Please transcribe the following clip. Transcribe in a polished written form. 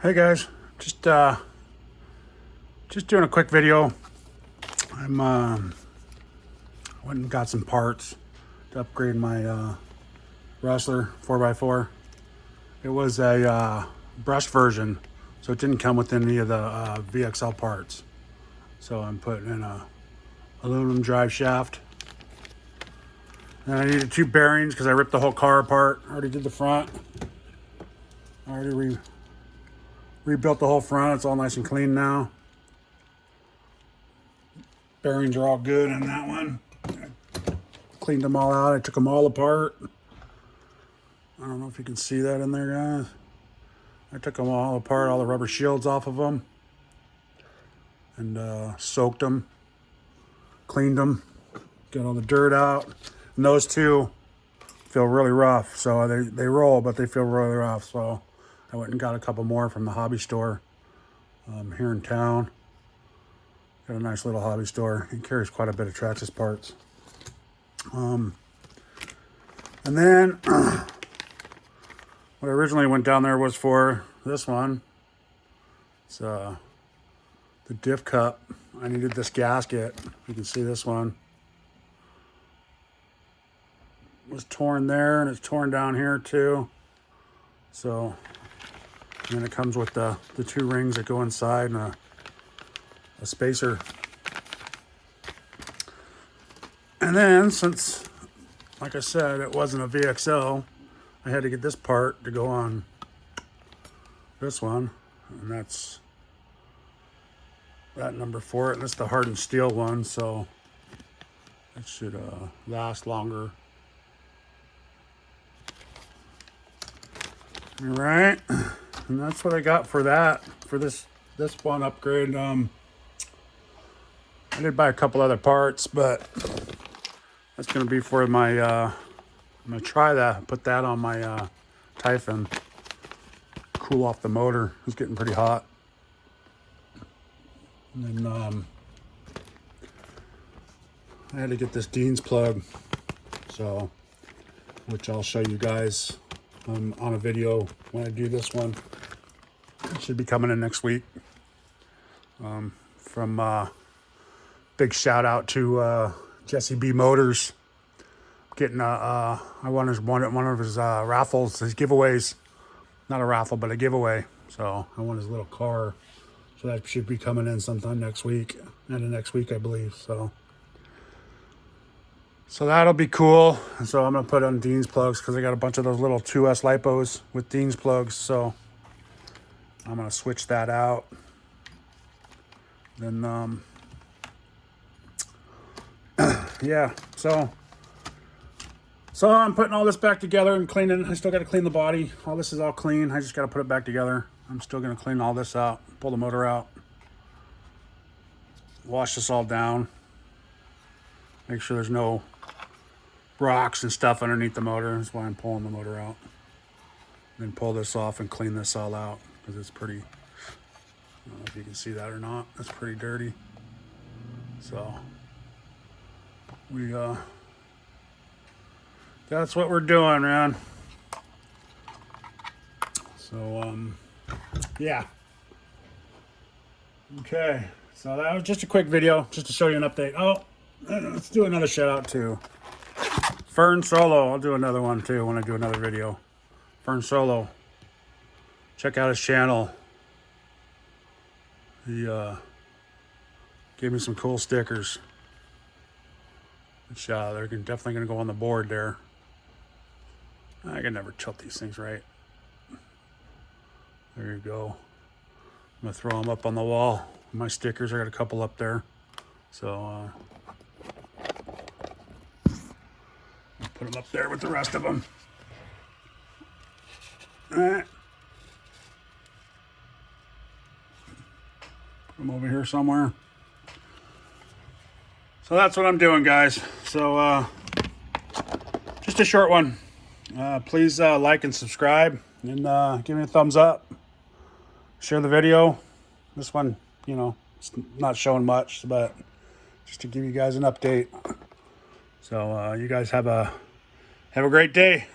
Hey guys, just doing a quick video. I'm went and got some parts to upgrade my Rustler 4x4. It was a brush version, so it didn't come with any of the VXL parts. So I'm putting in a aluminum drive shaft. And I needed 2 bearings because I ripped the whole car apart. I already did the front. I already rebuilt the whole front. It's all nice and clean now. Bearings are all good on that one. I cleaned them all out. I took them all apart. I don't know if you can see that in there, guys. I took them all apart, all the rubber shields off of them, and soaked them, cleaned them, got all the dirt out. And those two feel really rough. So they roll, but they feel really rough. So I went and got a couple more from the hobby store here in town. Got a nice little hobby store. It carries quite a bit of Traxxas parts. And then what I originally went down there was for this one. It's the diff cup. I needed this gasket. You can see this one was torn there, and it's torn down here too. So, and then it comes with the 2 rings that go inside and a spacer. And then, since, like I said, it wasn't a VXL, I had to get this part to go on this one, and that's that number 4, and that's the hardened steel one, so it should last longer. All right, and that's what I got for that, for this one upgrade. I did buy a couple other parts, but that's going to be for my, I'm going to try that, put that on my Typhon, cool off the motor. It's getting pretty hot. And then I had to get this Dean's plug, so, which I'll show you guys on a video when I do this one. It should be coming in next week. From big shout out to Jesse B Motors. Getting I won one of his raffles, his giveaways. Not a raffle, but a giveaway. So I won his little car. So that should be coming in sometime next week. And the next week, I believe. So that'll be cool. And so I'm going to put on Dean's plugs because I got a bunch of those little 2S lipos with Dean's plugs. So I'm going to switch that out. Then, yeah, so I'm putting all this back together and cleaning. I still got to clean the body. All this is all clean. I just got to put it back together. I'm still going to clean all this out, pull the motor out, wash this all down, make sure there's no rocks and stuff underneath the motor. That's why I'm pulling the motor out. Then pull this off and clean this all out because it's pretty, I don't know if you can see that or not. It's pretty dirty. So that's what we're doing, man. So, yeah. Okay. So that was just a quick video, just to show you an update. Oh, let's do another shout out to Fern Solo. I'll do another one too when I do another video. Fern Solo. Check out his channel. He gave me some cool stickers. Which they're definitely going to go on the board there. I can never tilt these things right. There you go. I'm going to throw them up on the wall. My stickers, I got a couple up there. So, I'll put them up there with the rest of them. All right. Put them over here somewhere. So that's what I'm doing, guys. So, just a short one. Please like and subscribe, and give me a thumbs up. Share the video. This one, you know, it's not showing much, but just to give you guys an update. So you guys have a great day.